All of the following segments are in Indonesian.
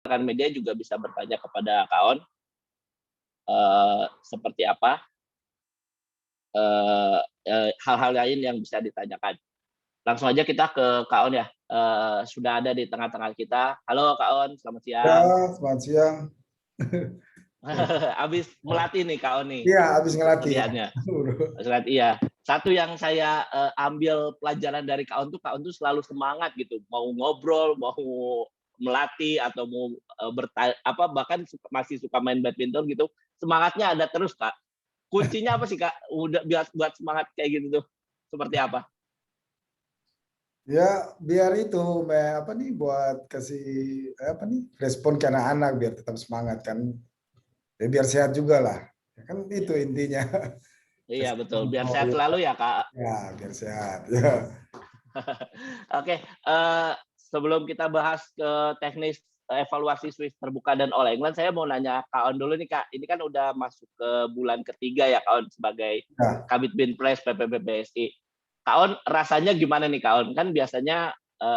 rekan media juga bisa bertanya kepada Kak On, seperti apa hal-hal lain yang bisa ditanyakan. Langsung aja kita ke Kak On ya. Sudah ada di tengah-tengah kita. Halo Kak On, selamat Ya, siang. selamat siang. Habis melatih nih Kak On nih. Iya, habis ngelatih. Terlihatnya. Iya. Satu yang saya ambil pelajaran dari Kak On tuh selalu semangat gitu. Mau ngobrol, mau melatih atau mau bahkan masih suka main badminton gitu. Semangatnya ada terus Kak. Kuncinya apa sih Kak? Udah buat semangat kayak gitu tuh. Seperti apa? Ya, biar itu buat kasih respon ke anak-anak biar tetap semangat kan. Ya, biar sehat juga lah. Ya, kan itu intinya. Iya betul. Biar sehat selalu ya Kak. Ya, biar sehat. Ya. Oke, sebelum kita bahas ke teknis evaluasi Swiss terbuka dan All England, saya mau nanya Kak On dulu nih Kak. Ini kan udah masuk ke bulan ketiga ya Kak On sebagai Ya. Kabid Binpres PPBPSI. Kak On rasanya gimana nih Kak On? Kan biasanya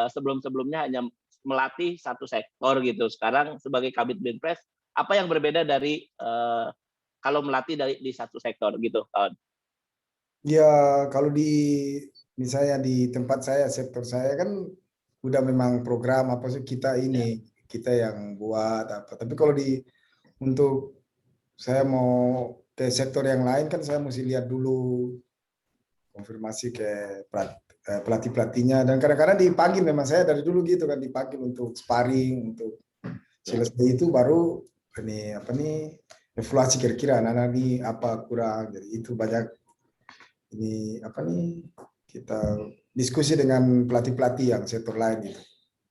sebelum-sebelumnya hanya melatih satu sektor gitu. Sekarang sebagai Kabid Binpres, apa yang berbeda dari kalau melatih di satu sektor gitu Kak On? Ya, kalau misalnya di tempat saya, sektor saya kan udah memang program apa sih Ya. kita yang buat apa. Tapi kalau untuk saya mau ke sektor yang lain kan saya mesti lihat dulu konfirmasi ke pelatih-pelatihnya, dan kadang-kadang dipanggil, memang saya dari dulu gitu kan dipanggil untuk sparring, untuk selesai itu baru evaluasi kira-kira anak-anak ini apa kurang. Jadi itu banyak kita diskusi dengan pelatih-pelatih yang sektor lain gitu.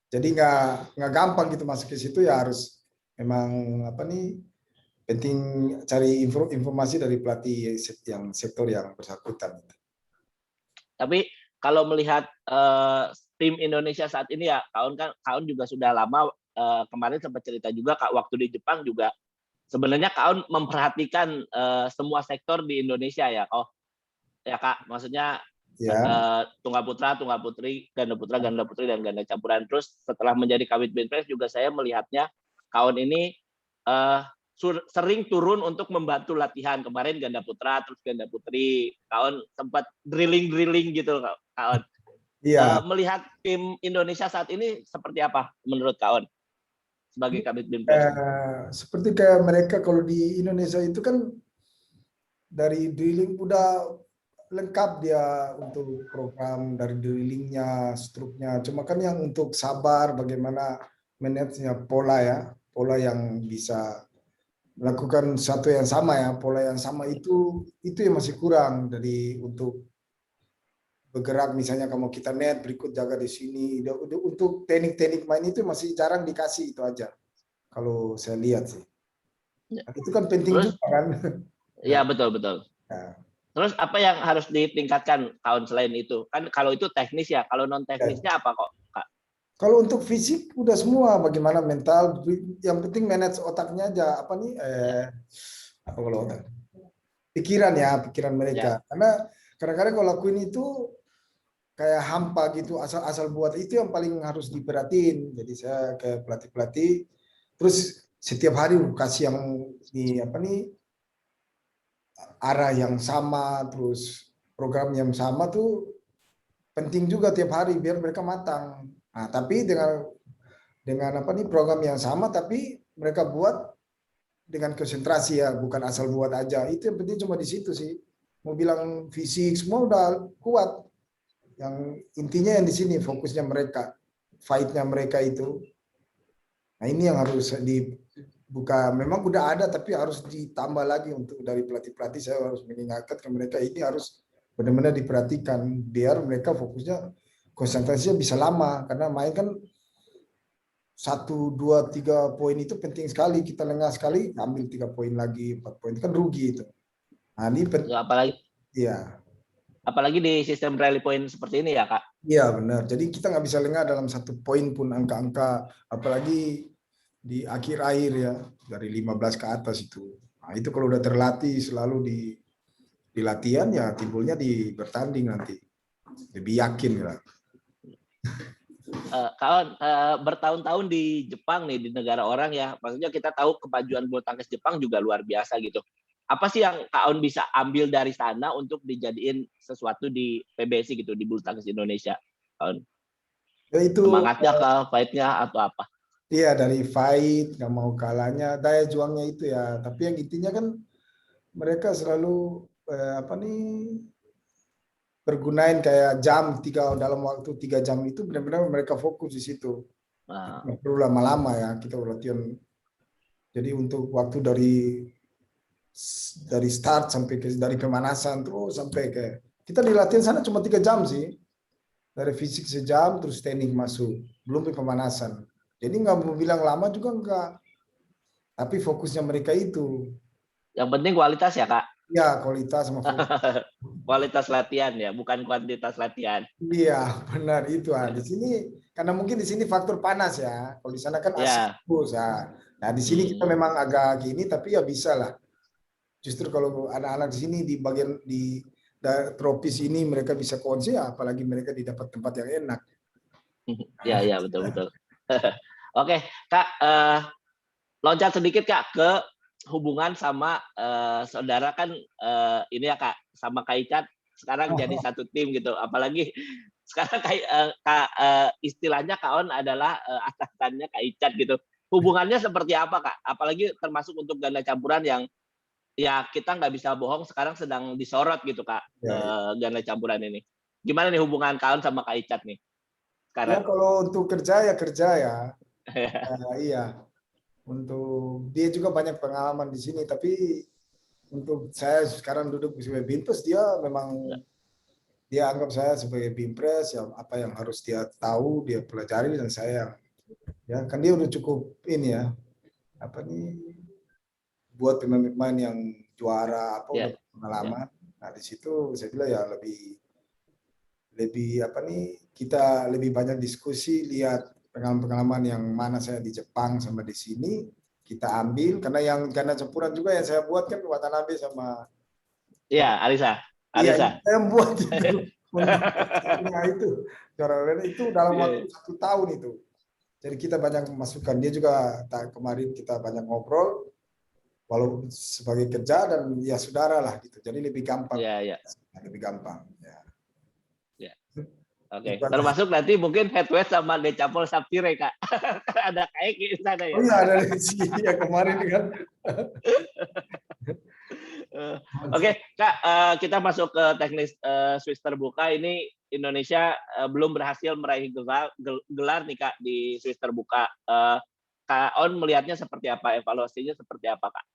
Jadi nggak gampang gitu masuk ke situ, ya harus memang penting cari informasi dari pelatih yang sektor yang bersangkutan. Tapi kalau melihat tim Indonesia saat ini ya, Kak On juga sudah lama, kemarin sempat cerita juga Kak, waktu di Jepang juga sebenarnya Kak On memperhatikan semua sektor di Indonesia ya. Oh ya Kak, maksudnya Ya, tunggal putra, tunggal putri, ganda putri dan ganda campuran. Terus setelah menjadi Kabid Binpres juga saya melihatnya Kak On ini sering turun untuk membantu latihan. Kemarin ganda putra, terus ganda putri. Kak On sempat drilling gitu Kak On. iya. Melihat tim Indonesia saat ini seperti apa menurut Kak On sebagai Kabid Binpres? Seperti kayak mereka kalau di Indonesia itu kan dari drilling udah lengkap dia untuk program dari drillingnya, struknya. Cuma kan yang untuk sabar, bagaimana manajenya pola yang bisa melakukan satu yang sama ya, pola yang sama itu yang masih kurang dari untuk bergerak. Misalnya kalau kita net berikut jaga di sini, untuk teknik-teknik main itu masih jarang dikasih, itu aja kalau saya lihat sih. Itu kan penting Terus, juga kan. ya betul. Ya. Terus apa yang harus ditingkatkan tahun selain itu? Kan kalau itu teknis ya, kalau non teknisnya apa kok, Kak? Kalau untuk fisik udah semua, bagaimana mental, yang penting manage otaknya aja. Ya, Apa kalau otak? Pikiran ya. mereka. Karena kadang-kadang kalau lakuin itu kayak hampa gitu, asal-asal buat, itu yang paling harus diperhatiin. Jadi saya ke pelatih-pelatih, terus setiap hari kasih yang arah yang sama, terus program yang sama tuh penting juga tiap hari biar mereka matang. Nah, tapi dengan program yang sama tapi mereka buat dengan konsentrasi ya, bukan asal buat aja. Itu yang penting, cuma di situ sih. Mau bilang fisik semua udah kuat. Yang intinya yang di sini fokusnya mereka, fight-nya mereka itu. Nah, ini yang harus dibuka. Memang udah ada tapi harus ditambah lagi. Untuk dari pelatih-pelatih saya harus mengingatkan ke mereka, ini harus benar-benar diperhatikan biar mereka fokusnya, konsentrasinya bisa lama, karena main kan 1, 2, 3 poin itu penting sekali. Kita lengah sekali, ambil 3 poin lagi, 4 poin, kan rugi itu. Nah, ini Apalagi iya, apalagi di sistem rally point seperti ini ya, Kak. iya benar. Jadi kita nggak bisa lengah dalam 1 poin pun, angka-angka, apalagi di akhir ya, dari 15 ke atas itu. Nah, itu kalau udah terlatih selalu di latihan, ya timbulnya di bertanding nanti. Lebih yakin lah. Kawan, bertahun-tahun di Jepang nih, di negara orang ya, maksudnya kita tahu kemajuan bulu tangkis Jepang juga luar biasa gitu. Apa sih yang Kak On bisa ambil dari sana untuk dijadiin sesuatu di PBSI gitu, di bulu tangkis Indonesia? Kak On, Ya itu semangatnya kah, fight-nya atau apa? iya dari fight, nggak mau kalahnya, daya juangnya itu ya. Tapi yang intinya kan mereka selalu apa nih bergunain kayak jam dalam waktu 3 jam itu benar-benar mereka fokus di situ. Nah, Nggak perlu lama-lama ya kita latihan. Jadi untuk waktu dari start sampai dari pemanasan terus sampai ke kita di latihan sana cuma 3 jam sih, dari fisik sejam terus teknik masuk belum pemanasan. Jadi nggak mau bilang lama juga enggak, tapi fokusnya mereka itu yang penting kualitas ya Kak. ya kualitas sama fokus. Kualitas latihan ya, bukan kuantitas latihan. Iya benar itu. Di sini karena mungkin di sini faktor panas ya, kalau di sana kan AC Ya, terus ya. Nah di sini kita memang agak gini tapi ya bisa lah. Justru kalau anak-anak di sini di bagian di tropis ini mereka bisa konsen, ya, apalagi mereka di dapat tempat yang enak. ya, ya betul betul. Oke, Kak, loncat sedikit Kak ke hubungan sama saudara kan ini ya Kak, sama Kak Icat sekarang jadi satu tim gitu. Apalagi sekarang istilahnya Kak On adalah atasannya Kak Icat gitu. Hubungannya seperti apa Kak? Apalagi termasuk untuk ganda campuran yang ya kita nggak bisa bohong sekarang sedang disorot gitu Kak, Ya, ya. ganda campuran ini. Gimana nih hubungan Kak On sama Kak Icat nih Ya sekarang? kalau untuk kerja ya. Iya. Untuk dia juga banyak pengalaman di sini, tapi untuk saya sekarang duduk sebagai Binpres, dia memang dia anggap saya sebagai Binpres, ya apa yang harus dia tahu dia pelajari dan saya ya kan dia udah cukup ini ya apa nih buat pemain-pemain yang juara apa Ya, udah ya, pengalaman. Nah di situ saya bilang ya lebih lebih apa nih kita lebih banyak diskusi lihat pengalaman-pengalaman yang mana saya di Jepang sama di sini kita ambil karena yang ganda campuran juga yang saya buat kan Watanabe sama ya, Arisa, iya Arisa. saya buat itu untuk itu juara itu dalam Iya, waktu iya. 1 tahun itu. Jadi kita banyak memasukkan dia juga kemarin kita banyak ngobrol walau sebagai kerja dan ya saudara lah gitu. Jadi lebih gampang, Iya, iya. lebih gampang. Ya. Ya. Oke, Itu aja. termasuk nanti mungkin headway sama Decapol Saptire Kak. Ada kayak di sana Oh ya. iya ada di sini ya kemarin kan. Oke, Kak, kita masuk ke teknis Swiss terbuka ini Indonesia belum berhasil meraih gelar nih Kak di Swiss terbuka. Kak On melihatnya seperti apa? Evaluasinya seperti apa Kak?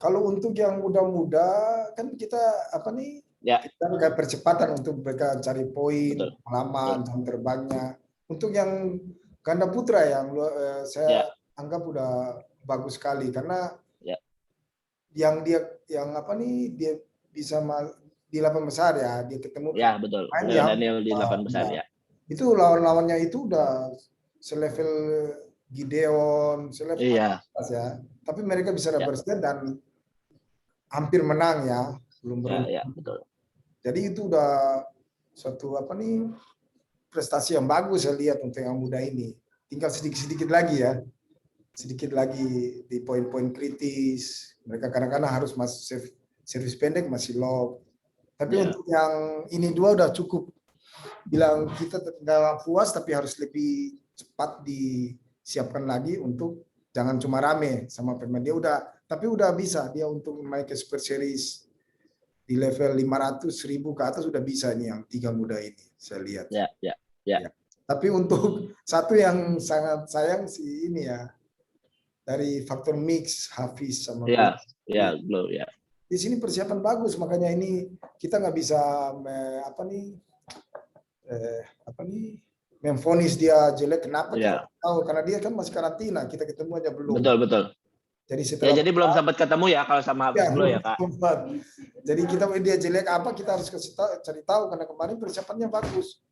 Kalau untuk yang muda-muda kan kita apa nih Ya, kita kayak percepatan untuk mereka cari poin, betul, pengalaman, betul. jam terbangnya. Untuk yang ganda putra yang saya Ya, anggap udah bagus sekali karena ya, yang dia yang apa nih dia bisa di 8 besar ya dia ketemu ya betul. pemain Leo yang Daniel di 8 besar ya, ya. itu lawan-lawannya itu udah selevel Gideon, selevel Iya, atas ya. Tapi mereka bisa ya, represent dan hampir menang ya, belum ya, ya beruntun. betul. Jadi itu udah suatu apa nih prestasi yang bagus saya lihat untuk yang muda ini. Tinggal sedikit-sedikit lagi ya, sedikit lagi di poin-poin kritis. Mereka kadang-kadang harus masuk servis pendek masih low. Tapi Ya, untuk yang ini dua udah cukup. Bilang kita nggak puas tapi harus lebih cepat disiapkan lagi untuk jangan cuma rame sama pemain dia udah tapi udah bisa dia untuk main ke Super Series di level 500.000 ke atas sudah bisa nih yang 3 muda ini saya lihat ya, ya, ya, ya. Tapi untuk satu yang sangat sayang sih ini ya dari faktor mix Hafiz sama Glow. ya, ya, Glow ya. Di sini persiapan bagus makanya ini kita nggak bisa apa nih memvonis dia jelek kenapa kita Ya, tahu karena dia kan masih karantina kita ketemu aja belum betul, betul. jadi Ya, setelah jadi belum sempat ketemu ya kalau sama ya Hafiz Glow belum ya Kak. sempat jadi kita dia jelek apa kita harus kasih tahu cari tahu karena kemarin persiapannya bagus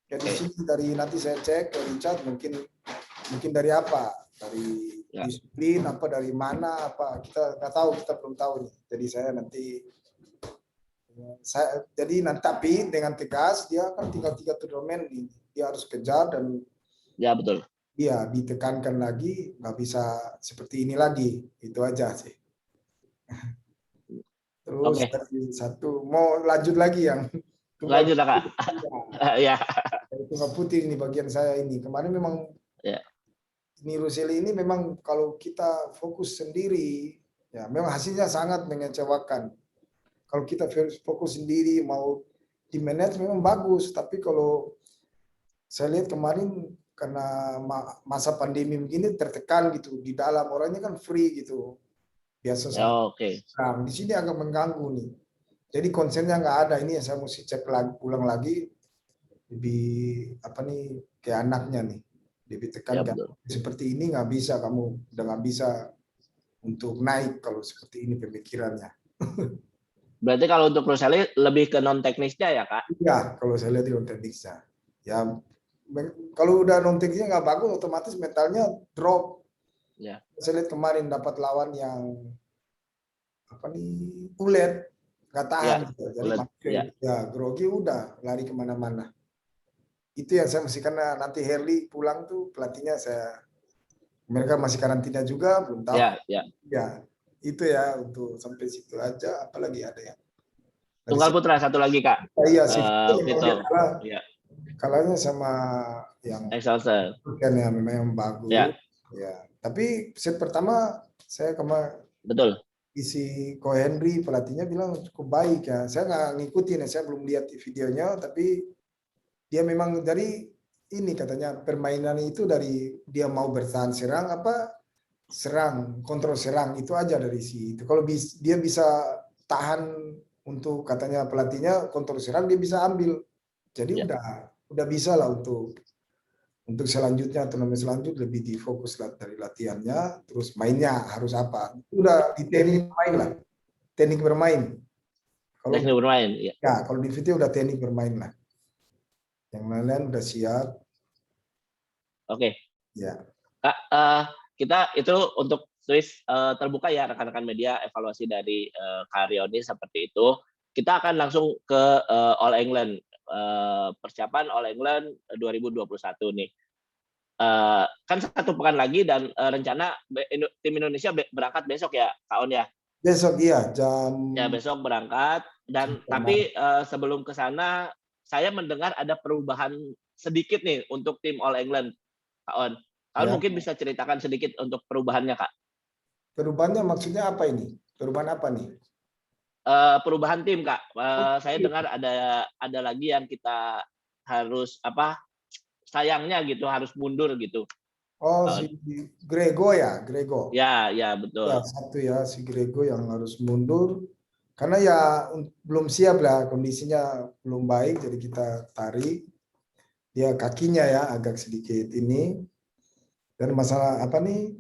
jadi Oke, sini dari nanti saya cek ke Richard mungkin dari apa dari ya, disiplin apa dari mana apa kita nggak tahu kita belum tahu nih jadi saya nanti jadi nanti tapi dengan tegas dia kan tinggal 3 turnamen dia harus kejar dan Ya betul. Iya, ditekankan lagi, nggak bisa seperti ini lagi. Itu aja sih. Terus Oke, tadi satu, mau lanjut lagi yang tunggal lanjut Kak. putih. Iya, Ya, tunggal putih ini bagian saya ini. Kemarin memang ya, ini Roseli ini memang kalau kita fokus sendiri, ya memang hasilnya sangat mengecewakan. Kalau kita fokus sendiri mau di manage memang bagus, tapi kalau saya lihat kemarin karena masa pandemi begini tertekan gitu di dalam, orangnya kan free gitu, biasa ya, sama. oke. Nah, di sini agak mengganggu nih. Jadi konsennya nggak ada, ini yang saya mesti cek lagi, ulang lagi lebih apa nih ke anaknya nih, lebih tekan Ya kan betul. seperti ini nggak bisa, kamu udah nggak bisa untuk naik kalau seperti ini pemikirannya. Berarti kalau untuk Rosali lebih ke non teknisnya ya Kak? Iya, kalau saya lihat di non teknisnya, ya kalau udah non teknisnya nggak bagus, otomatis mentalnya drop. Ya, Saya lihat kemarin dapat lawan yang apa nih ulet, nggak tahan ya, gitu. Jadi ulet, ya. ya grogi udah lari kemana-mana. Itu yang saya mesti, karena nanti Herli pulang tuh pelatihnya, saya mereka masih karantina juga belum tahu Ya, ya. ya. Itu ya untuk sampai situ aja, apalagi ada yang dari Tunggal putra satu lagi Kak. iya sih memang dia Vito. kalah, Ya, kalahnya sama yang Excelsior. kan ya memang bagus Ya, ya. Tapi set pertama saya betul. isi Ko Henry pelatihnya bilang cukup baik ya. Saya nggak ngikutin ya, saya belum lihat videonya, tapi dia memang dari ini katanya permainan itu dari dia mau bertahan serang apa serang, kontrol serang itu aja dari si itu. Kalau dia bisa tahan untuk katanya pelatihnya kontrol serang dia bisa ambil. Jadi Ya. udah bisa lah untuk selanjutnya turnamen selanjutnya lebih difokus lah dari latihannya, terus mainnya harus apa. Udah di teknik main lah, teknik bermain. Kalau Teknik bermain. Ya. ya kalau di VT udah teknik bermain lah. Yang lain-lain udah siap. Oke. Ya. Kak, kita itu untuk Swiss terbuka ya rekan-rekan media evaluasi dari Kak Rioni seperti itu. Kita akan langsung ke All England, persiapan All England 2021 nih. Kan satu pekan lagi dan rencana tim Indonesia berangkat besok ya, Kak On ya. Besok iya jam Ya besok berangkat dan tapi sebelum ke sana saya mendengar ada perubahan sedikit nih untuk tim All England, Kak On. Kak On ya. mungkin bisa ceritakan sedikit untuk perubahannya, Kak. Perubahannya maksudnya apa ini? Perubahan apa nih? Perubahan tim, Kak. Saya dengar ada lagi yang kita harus apa, sayangnya gitu harus mundur gitu, Oh, Kak si On. Grego ya, Grego. Ya, ya Ya, betul. satu ya, si Grego yang harus mundur. Karena ya belum siap lah, kondisinya belum baik, jadi kita tarik. Dia kakinya ya agak sedikit ini. Dan masalah apa nih?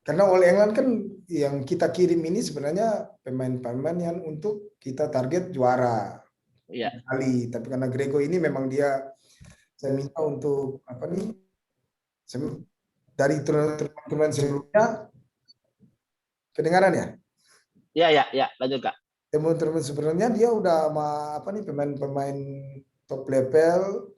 Karena oleh England kan yang kita kirim ini sebenarnya pemain-pemain yang untuk kita target juara Iya, kali. Tapi karena Grego ini memang dia, saya minta untuk apa nih? Dari turnamen sebelumnya, kedengaran ya? iya, iya, iya, lanjut, Kak. Teman-teman sebenarnya dia udah sama apa nih pemain-pemain top level,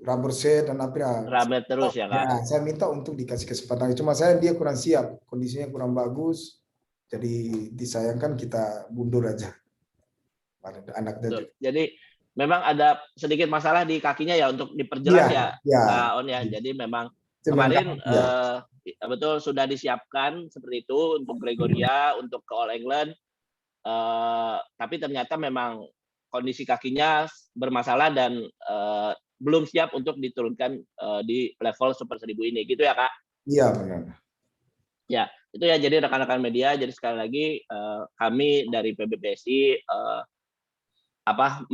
rubber set dan apa ya. Rame terus ya, Kak. Ya, saya minta untuk dikasih kesempatan. Cuma dia kurang siap, kondisinya kurang bagus. Jadi disayangkan kita mundur aja. Pada anaknya Betul. juga. Jadi memang ada sedikit masalah di kakinya ya untuk Iya, diperjelas ya, ya. Kak On ya. Jadi memang Itu kemarin mengganggu ya. betul sudah disiapkan seperti itu untuk Gregoria untuk ke All England. Tapi ternyata memang kondisi kakinya bermasalah dan belum siap untuk diturunkan di level Super 1000 ini gitu ya, Kak. Iya benar. Ya, itu ya jadi rekan-rekan media jadi sekali lagi kami dari PBPSI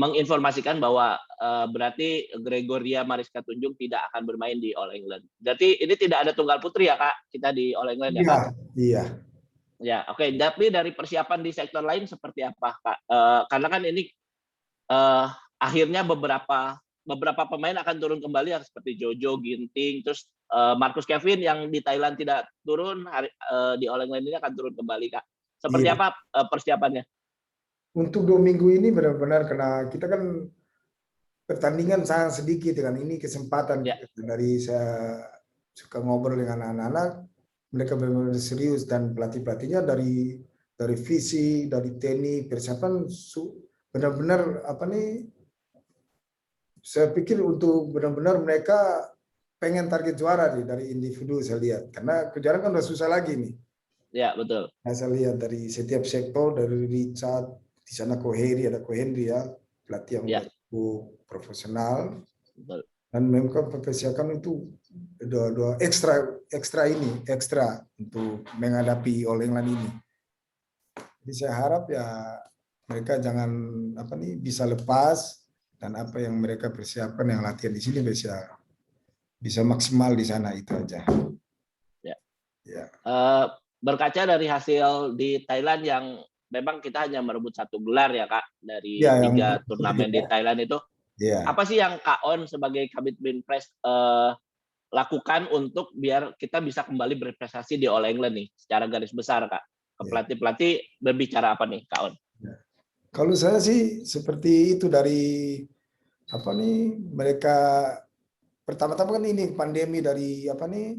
menginformasikan bahwa berarti Gregoria Mariska Tunjung tidak akan bermain di All England. Berarti ini tidak ada tunggal putri ya Kak, kita di All England ya Iya, Kak? iya. Ya, oke. Tapi dari persiapan di sektor lain seperti apa Kak? Karena kan ini akhirnya beberapa pemain akan turun kembali ya seperti Jojo, Ginting, terus Marcus Kevin yang di Thailand tidak turun di All England ini akan turun kembali Kak. Seperti Iya. apa persiapannya? Untuk 2 minggu ini benar-benar karena kita kan pertandingan sangat sedikit dengan ini kesempatan dari saya suka ngobrol dengan anak-anak, mereka benar-benar serius dan pelatihnya dari visi, dari teknik, persiapan benar-benar apa nih? Saya pikir untuk benar-benar mereka pengen target juara nih dari individu saya lihat, karena kejuaraan kan udah susah lagi nih. Ya, betul. Nah, saya lihat dari setiap sektor, dari Richard, di sana Koheri, ada Kohendri ya, pelatih yang udah cukup profesional. Betul. Dan memang mempersiapkan itu dua ekstra untuk menghadapi All England ini. Jadi saya harap ya mereka jangan apa nih bisa lepas, dan apa yang mereka persiapkan yang latihan di sini bisa maksimal di sana, itu aja. Ya. Ya. Berkaca dari hasil di Thailand yang memang kita hanya merebut 1 gelar ya Kak dari 3 turnamen di Thailand itu. Ya. Apa sih yang Kak On sebagai Kabid Binpres lakukan untuk biar kita bisa kembali berprestasi di All England nih secara garis besar Kak? Ke pelatih-pelatih berbicara apa nih Kak On? Kalau saya sih seperti itu, dari apa nih, mereka pertama-tama kan ini pandemi, dari apa nih,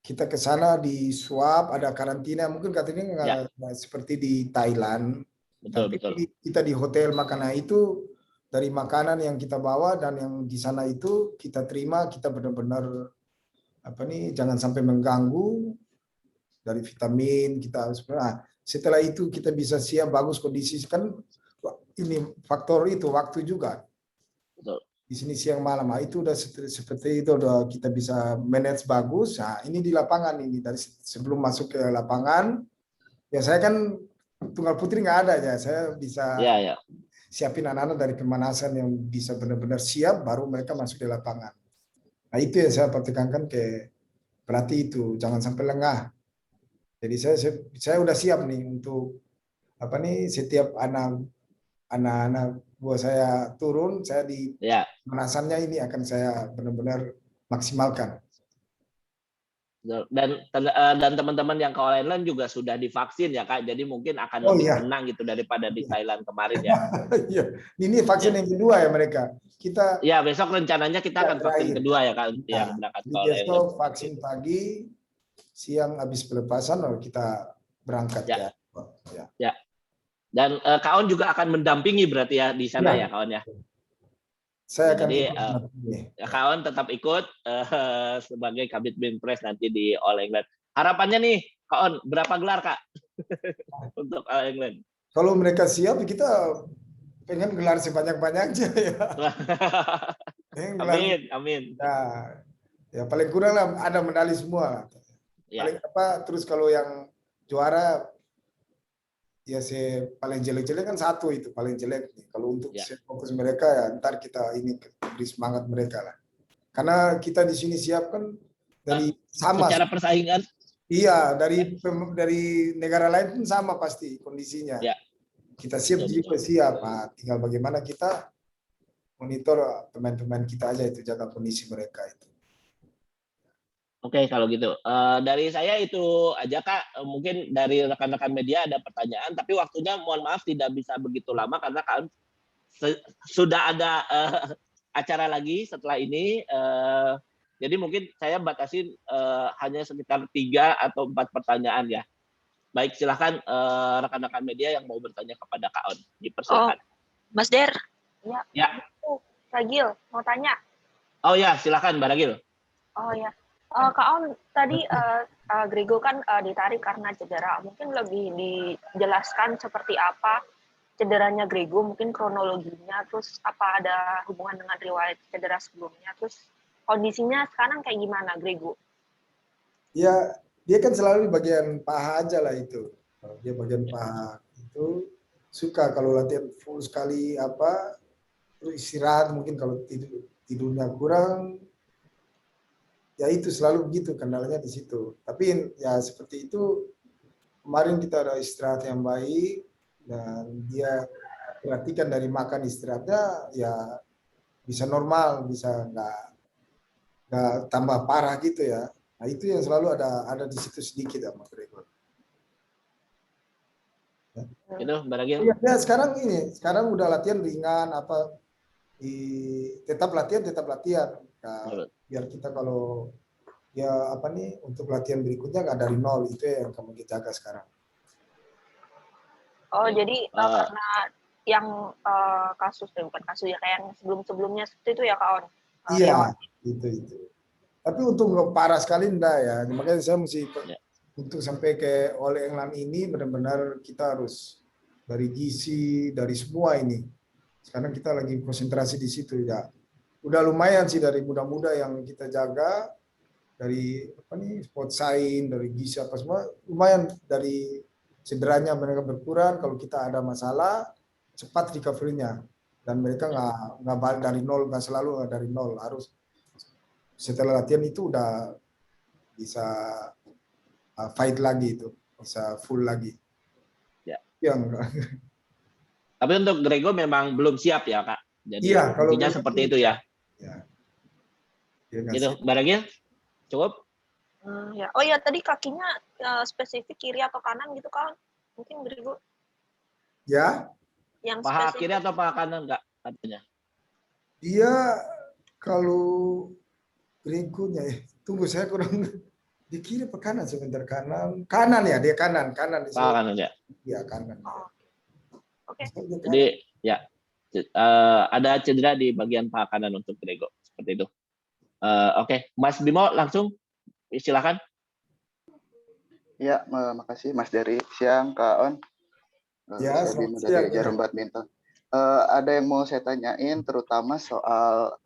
kita ke sana di swab, ada karantina, mungkin katanya nggak seperti di Thailand. Tapi kita di hotel makanan itu, dari makanan yang kita bawa dan yang di sana itu kita terima, kita benar-benar apa nih, jangan sampai mengganggu dari vitamin kita. Setelah itu kita bisa siap bagus kondisi, kan ini faktor itu waktu juga. Betul. Di sini siang malam, itu udah seperti itu, udah kita bisa manage bagus. Nah, ini di lapangan ini, dari sebelum masuk ke lapangan, ya saya kan tunggal putri nggak ada ya, saya bisa siapin anak-anak dari pemanasan yang bisa benar-benar siap, baru mereka masuk di lapangan. Nah, itu yang saya tekankan ke pelatih itu, jangan sampai lengah. Jadi saya udah siap nih untuk apa nih, setiap anak-anak buat saya turun, saya di pemanasannya ini akan saya benar-benar maksimalkan. Dan teman-teman yang ke All England juga sudah divaksin ya Kak, jadi mungkin akan lebih tenang gitu daripada di Thailand kemarin ya. Iya, ini vaksin yang kedua ya mereka. Kita ya besok rencananya kita akan vaksin kedua ya Kak, yang berangkat ke All England. Besok vaksin pagi, siang habis pelepasan lalu kita berangkat ya. Dan Kak On juga akan mendampingi berarti ya di sana ya Kak On ya. Saya akan Kak On tetap ikut sebagai Kabid Binpres nanti di All England. Harapannya nih Kak On, berapa gelar Kak untuk All England? Kalau mereka siap, kita pengen gelar sebanyak-banyaknya ya. Amin. Nah, ya paling kurang lah ada medali semua. Paling terus kalau yang juara ya paling jelek-jelek kan satu, itu paling jelek. Kalau untuk fokus mereka ya ntar kita ini beri semangat mereka lah. Karena kita di sini siapkan dari sama. Secara persaingan. Iya, dari negara lain pun sama pasti kondisinya. Kita siap juga siap. Nah, tinggal bagaimana kita monitor pemain-pemain kita aja, itu jaga kondisi mereka itu. Oke, kalau gitu. Dari saya itu aja Kak. Mungkin dari rekan-rekan media ada pertanyaan, tapi waktunya mohon maaf tidak bisa begitu lama karena kan sudah ada acara lagi setelah ini. Jadi mungkin saya batasin hanya sekitar 3 atau 4 pertanyaan ya. Baik, silahkan rekan-rekan media yang mau bertanya kepada Kak On. Dipersilakan. Mas Der. Ya. Ragil, mau tanya. Oh ya, silahkan Mbak Ragil. Oh ya. Kak On, tadi Grego kan ditarik karena cedera. Mungkin lebih dijelaskan seperti apa cederanya Grego, mungkin kronologinya, terus apa ada hubungan dengan riwayat cedera sebelumnya, terus kondisinya sekarang kayak gimana Grego? Ya, dia kan selalu di bagian paha aja lah itu. Kalau dia bagian paha itu suka kalau latihan full sekali terus istirahat, mungkin kalau tidurnya kurang. Ya itu selalu begitu, kendalanya di situ. Tapi ya seperti itu, kemarin kita ada istirahat yang baik dan dia perhatikan dari makan istirahatnya ya bisa normal, bisa nggak tambah parah gitu ya. Nah itu yang selalu ada di situ sedikit ya Mas Gregor. Itu Mbak Ragil. Ya, sekarang udah latihan ringan tetap latihan. Nah, biar kita kalau ya apa nih untuk latihan berikutnya nggak dari nol, itu yang kamu kita jaga sekarang. Oh, jadi karena yang bukan kasus ya, kayak yang sebelum-sebelumnya seperti itu ya Kak On? Iya, itu. Tapi untuk parah sekali enggak ya, makanya saya mesti untuk sampai ke All England ini benar-benar kita harus dari gizi, dari semua ini. Sekarang kita lagi konsentrasi di situ ya. Udah lumayan sih dari muda-muda yang kita jaga, dari apa nih sport science, dari gizi apa semua, lumayan dari cederanya mereka berkurang. Kalau kita ada masalah cepat recovery-nya, dan mereka nggak balik dari nol, nggak selalu dari nol, harus setelah latihan itu udah bisa fight lagi, itu bisa full lagi ya. Yang Tapi untuk Grego memang belum siap ya Kak, jadi iya, kalau intinya seperti itu ya. Gitu barangnya cukup. Ya. Oh ya, tadi kakinya spesifik kiri atau kanan gitu Kak? Mungkin Grego. Ya. Yang paha spesifik. kiri atau paha kanan Kak katanya? Dia kalau Gregonya tunggu saya kurang di kiri apa kanan sebentar, kanan ya, dia kanan Paha kanan ya. Iya kanan. Oke. Jadi ya ada cedera di bagian paha kanan untuk Grego seperti itu. Oke. Mas Bimo langsung silakan. Ya, makasih Mas dari siang Kak On. Ya, saya Bimo dari Jarum Badminton. Ada yang mau saya tanyain terutama soal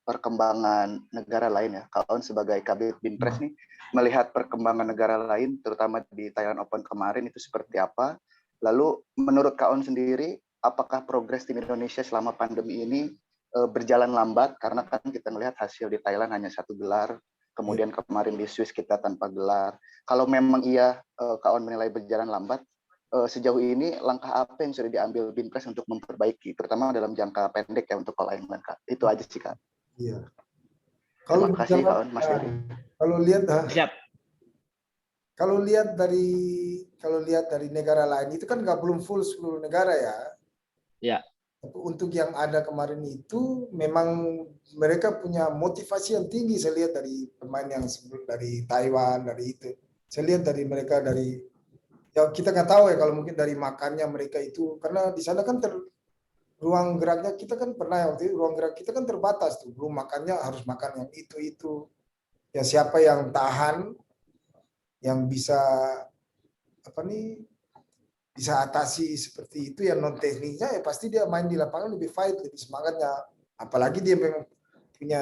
perkembangan negara lain ya. Kak On sebagai Kabid Binpres nih melihat perkembangan negara lain terutama di Thailand Open kemarin itu seperti apa? Lalu menurut Kak On sendiri apakah progres tim Indonesia selama pandemi ini berjalan lambat karena kan kita melihat hasil di Thailand hanya 1 gelar, kemudian kemarin di Swiss kita tanpa gelar. Kalau memang iya Kak On menilai berjalan lambat, sejauh ini langkah apa yang sudah diambil Binpres untuk memperbaiki, terutama dalam jangka pendek ya untuk All England Kak? Itu aja sih Kak. Iya. Terima kasih Kak On, Mas Dery. Kalau lihat dari negara lain itu kan nggak belum full seluruh negara ya. Ya. Untuk yang ada kemarin itu memang mereka punya motivasi yang tinggi, saya lihat dari pemain yang sebelum dari Taiwan, dari itu. Saya lihat dari mereka dari ya kita nggak tahu ya kalau mungkin dari makannya mereka itu, karena di sana kan ruang geraknya kita kan pernah waktu itu ruang gerak kita kan terbatas tuh, belum makannya harus makan yang itu. Ya siapa yang tahan, yang bisa bisa atasi seperti itu yang non tekniknya ya pasti dia main di lapangan lebih fight, lebih semangatnya. Apalagi dia memang punya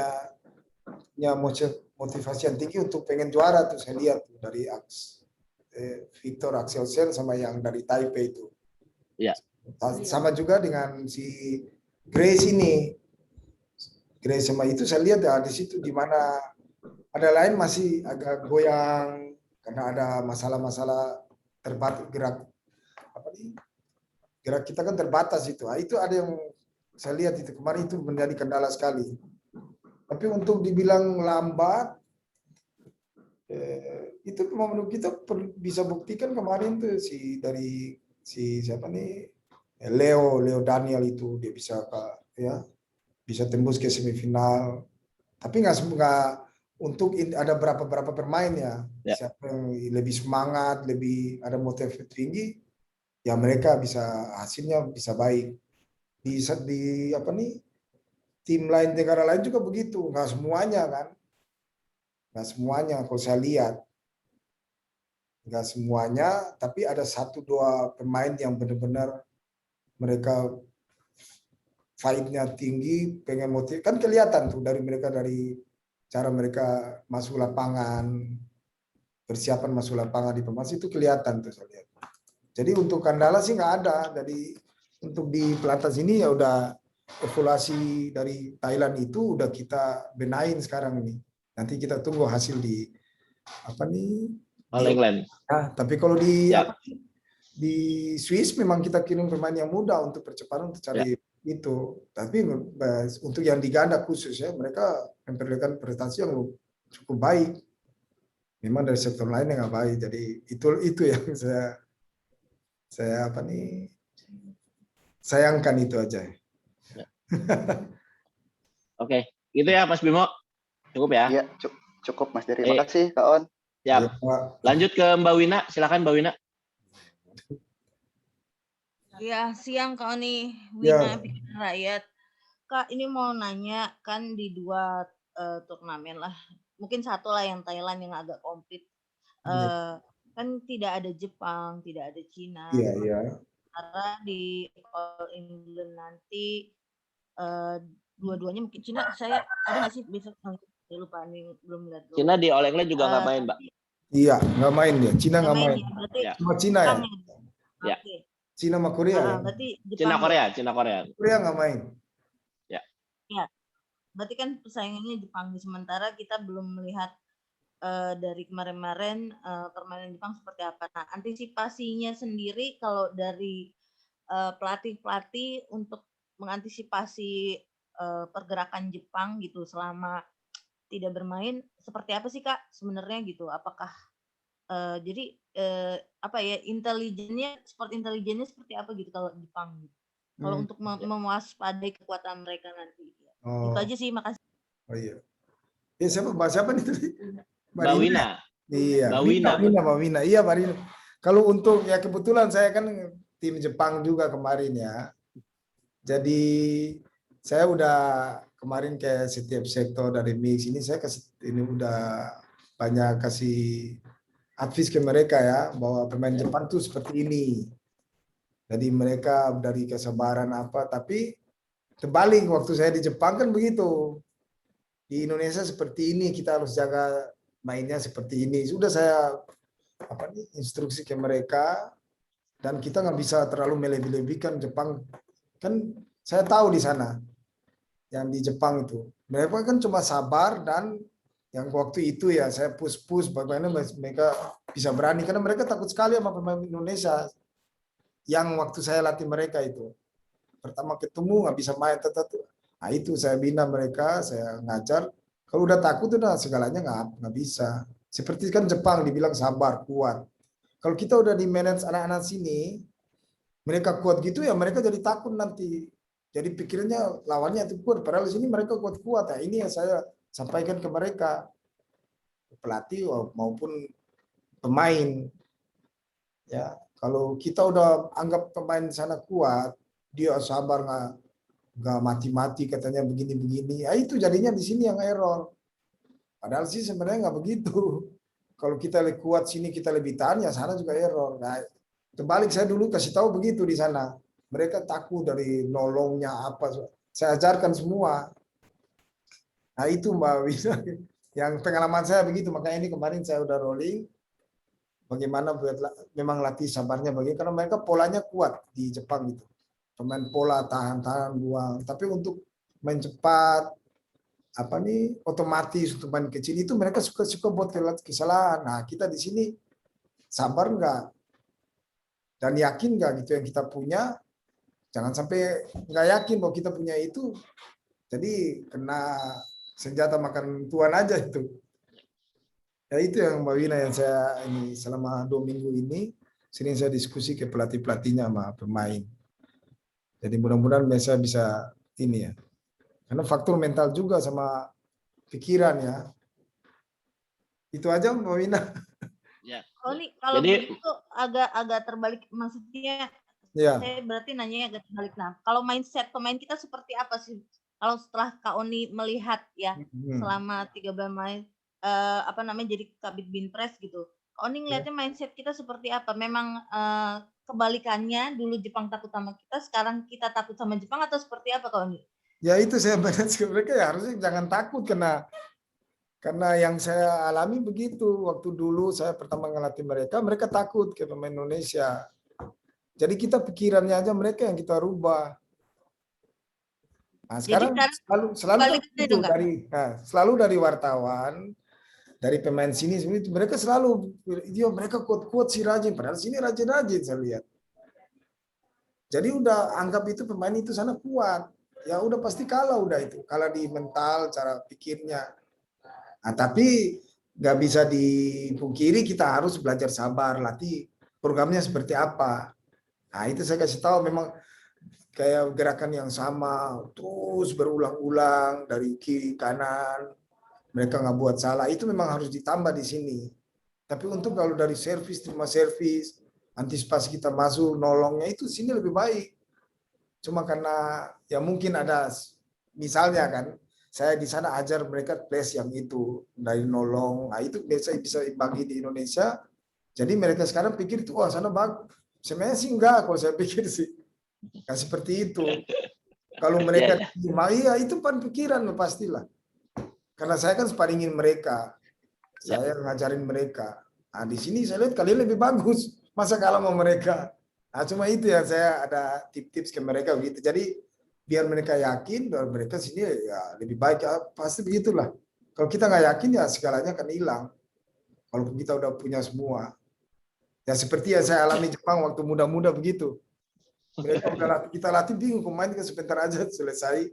motivasi yang tinggi untuk pengen juara tuh, saya lihat tuh, dari Victor Axelsen sama yang dari Taipei itu. Ya. Sama juga dengan si Grace ini. Grace sama itu saya lihat ya di situ di mana ada lain masih agak goyang karena ada masalah-masalah terbatas gerak kita kan terbatas itu. Itu ada yang saya lihat itu kemarin itu menjadi kendala sekali. Tapi untuk dibilang lambat, itu menurut kita bisa buktikan kemarin tuh siapa nih Leo Daniel itu dia bisa tembus ke semifinal. Tapi nggak untuk ada berapa pemain ya. Siapa yang lebih semangat, lebih ada motivasi tinggi, ya mereka bisa hasilnya bisa baik. Di tim lain negara lain juga begitu, nggak semuanya kan, nggak semuanya kalau saya lihat, nggak semuanya, tapi ada 1-2 pemain yang benar-benar mereka fight-nya tinggi, pengen motiv, kan kelihatan tuh dari mereka, dari cara mereka masuk lapangan, persiapan masuk lapangan di pemain itu kelihatan tuh saya lihat. Jadi untuk kendala sih nggak ada. Jadi untuk di pelatnas ini ya udah evaluasi dari Thailand itu udah kita benahin sekarang ini. Nanti kita tunggu hasil di All England. Tapi kalau di Swiss memang kita kirim pemain yang muda untuk percepatan untuk cari itu. Tapi untuk yang di ganda khusus ya mereka memperlihatkan prestasi yang cukup baik. Memang dari sektor lain yang nggak baik. Jadi itu yang saya sayangkan itu aja. Oke, gitu ya Mas Bimo. Cukup ya? Iya, cukup Mas Dery. Makasih Kak On. Ya. Ya, Pak. Lanjut ke Mbak Wina, silakan Mbak Wina. Ya, siang Kak Oni, Ya. Wina Pikiran Rakyat. Kak, ini mau nanya, kan di 2 turnamen lah, mungkin satu lah yang Thailand yang agak komplit. Kan tidak ada Jepang, tidak ada Cina. Iya, iya. Sementara di All England nanti dua-duanya mungkin Cina, saya ada nggak sih besok? Saya lupa nih, belum lihat dulu. Cina di All England juga nggak main, Mbak. Iya, nggak main dia. Cina nggak main. Ya, berarti Ya. Cuma Cina ya? Ya. Oke. Cina sama Korea ya? Berarti Cina Jepang Korea. Korea nggak main. berarti kan persaingannya Jepang. Sementara kita belum melihat dari kemarin-kemarin permainan Jepang seperti apa. Nah, antisipasinya sendiri kalau dari pelatih-pelatih untuk mengantisipasi pergerakan Jepang gitu selama tidak bermain, seperti apa sih Kak sebenarnya gitu? Apakah jadi apa ya, sport intelijennya seperti apa gitu kalau Jepang gitu? Kalau untuk mewaspadai kekuatan mereka nanti. Oh. Itu aja sih, makasih. Oh iya. Ya siapa nih tadi? Mbak Wina. Iya. Mbak Wina. Iya, Mbak Wina. Kalau untuk ya kebetulan saya kan tim Jepang juga kemarin ya. Jadi saya udah kemarin kayak setiap sektor dari mix ini saya ini udah banyak kasih advice ke mereka ya bahwa pemain Jepang tuh seperti ini. Jadi mereka dari kesabaran apa, tapi terbalik waktu saya di Jepang kan begitu. Di Indonesia seperti ini, kita harus jaga mainnya seperti ini. Sudah saya instruksi ke mereka, dan kita nggak bisa terlalu melebih-lebihkan Jepang. Kan saya tahu di sana, yang di Jepang itu. Mereka kan cuma sabar, dan yang waktu itu ya saya push bagaimana mereka bisa berani. Karena mereka takut sekali sama pemain Indonesia. Yang waktu saya latih mereka itu. Pertama ketemu nggak bisa main, nah itu saya bina mereka, saya ngajar. Kalau udah takut udah segalanya nggak bisa. Seperti kan Jepang dibilang sabar, kuat. Kalau kita udah di manage anak-anak sini, mereka kuat gitu ya mereka jadi takut nanti. Jadi pikirannya lawannya itu kuat. Padahal di sini mereka kuat-kuat. Nah, ini yang saya sampaikan ke mereka, pelatih maupun pemain. Ya, kalau kita udah anggap pemain di sana kuat, dia sabar nggak mati-mati katanya begini-begini, ya itu jadinya di sini yang error. Padahal sih sebenarnya nggak begitu. Kalau kita lebih kuat sini kita lebih tahan, ya sana juga error. Nah, terbalik saya dulu kasih tahu begitu di sana. Mereka takut dari nolongnya apa. Saya ajarkan semua. Nah itu Mbak Wina, yang pengalaman saya begitu. Makanya ini kemarin saya udah rolling. Bagaimana buat memang latih sabarnya bagaimana, karena mereka polanya kuat di Jepang gitu. Pemain pola tahan buang, tapi untuk main cepat otomatis untuk main kecil itu mereka suka buat kesalahan. Nah kita di sini sabar nggak dan yakin nggak gitu yang kita punya, jangan sampai nggak yakin bahwa kita punya itu, jadi kena senjata makan tuan aja itu. Ya itu yang Mbak Wina yang saya ini selama 2 minggu ini sering saya diskusi ke pelatihnya sama pemain. Jadi mudah-mudahan saya bisa ini ya. Karena faktor mental juga sama pikiran ya. Itu aja Mbak Wina. Ya. Kalau begitu agak terbalik, maksudnya ya. Saya berarti nanya agak terbalik. Nah, kalau mindset pemain kita seperti apa sih? Kalau setelah Kak Oni melihat ya selama 3 bulan main jadi Kabid Binpres gitu. Kak Oni ngelihatnya mindset kita seperti apa? Memang kebalikannya, dulu Jepang takut sama kita, sekarang kita takut sama Jepang, atau seperti apa Kak Oni? Ya itu saya manage ke mereka ya harusnya jangan takut, karena yang saya alami begitu. Waktu dulu saya pertama ngelatih mereka takut ke pemain Indonesia. Jadi kita pikirannya aja mereka yang kita rubah. Nah, sekarang selalu dari wartawan, dari pemain sini mereka selalu mereka kuat-kuat si rajin, padahal sini rajin-rajin saya lihat. Jadi udah anggap itu pemain itu sana kuat. Ya udah pasti kalah di mental, cara pikirnya. Nah, tapi nggak bisa dipungkiri kita harus belajar sabar, latih programnya seperti apa. Nah itu saya kasih tahu, memang kayak gerakan yang sama terus berulang-ulang dari kiri kanan, mereka nggak buat salah, itu memang harus ditambah di sini. Tapi untuk kalau dari servis, terima servis, antisipasi kita masuk nolongnya itu sini lebih baik. Cuma karena ya mungkin ada misalnya kan, saya di sana ajar mereka place yang itu dari nolong, nah itu biasa bisa bagi di Indonesia. Jadi mereka sekarang pikir itu wah sana bagus. Sebenarnya sih enggak, kalau saya pikir sih nggak seperti itu. Kalau mereka iya itu pan pikiran pastilah. Karena saya kan sparingin mereka, saya ngajarin mereka. Nah di sini saya lihat kalian lebih bagus, masa kalah sama mereka. Nah cuma itu yang saya ada tips-tips ke mereka begitu. Jadi biar mereka yakin bahwa mereka sini ya lebih baik, ya, pasti begitulah. Kalau kita nggak yakin ya segalanya akan hilang. Kalau kita udah punya semua, ya seperti yang saya alami Jepang waktu muda-muda begitu. Mereka udah kita latih bingung, pemain kan sebentar aja selesai.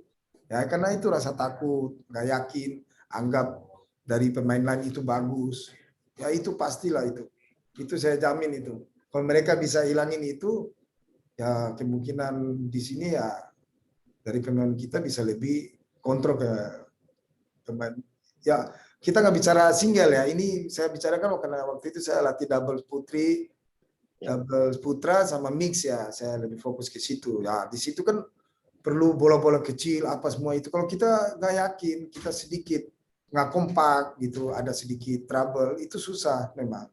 Ya karena itu rasa takut, nggak yakin, anggap dari pemain lain itu bagus. Ya itu pastilah itu. Itu saya jamin itu. Kalau mereka bisa hilangin itu, ya kemungkinan di sini ya dari pemain kita bisa lebih kontrol ke pemain. Ya kita nggak bicara single ya. Ini saya bicarakan karena waktu itu saya latih double putri, double putra sama mix ya. Saya lebih fokus ke situ. Ya di situ kan perlu bola-bola kecil apa semua itu. Kalau kita nggak yakin, kita sedikit nggak kompak gitu, ada sedikit trouble, itu susah memang.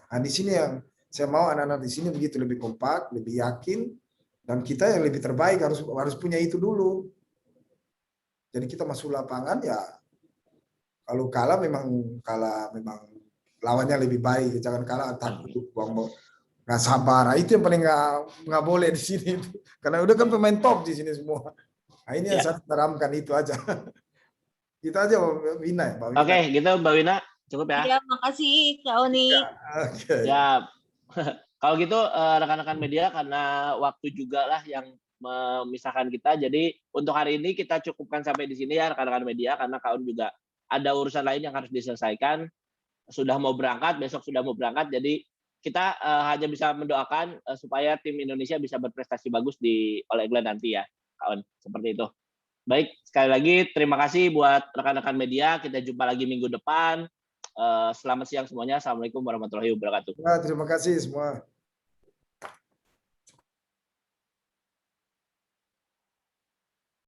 Nah di sini yang saya mau anak-anak di sini begitu, lebih kompak, lebih yakin, dan kita yang lebih terbaik harus punya itu dulu. Jadi kita masuk lapangan ya, kalau kalah memang lawannya lebih baik, jangan kalah takut, nggak sabar. Nah, itu yang paling nggak boleh di sini, karena udah kan pemain top di sini semua. Nah ini yang saya teramkan itu aja. Kita aja Mbak Wina ya. Oke, gitu Mbak Wina, cukup ya. Ya, makasih Kak Oni. Ya, kalau gitu rekan-rekan media, karena waktu juga lah yang memisahkan kita. Jadi untuk hari ini kita cukupkan sampai di sini ya rekan-rekan media, karena Kak Un juga ada urusan lain yang harus diselesaikan. Sudah mau berangkat, besok sudah mau berangkat. Jadi kita hanya bisa mendoakan supaya tim Indonesia bisa berprestasi bagus di All England nanti ya, Kak Un. Seperti itu. Baik, sekali lagi terima kasih buat rekan-rekan media. Kita jumpa lagi minggu depan. Selamat siang semuanya. Assalamualaikum warahmatullahi wabarakatuh. Terima kasih semua.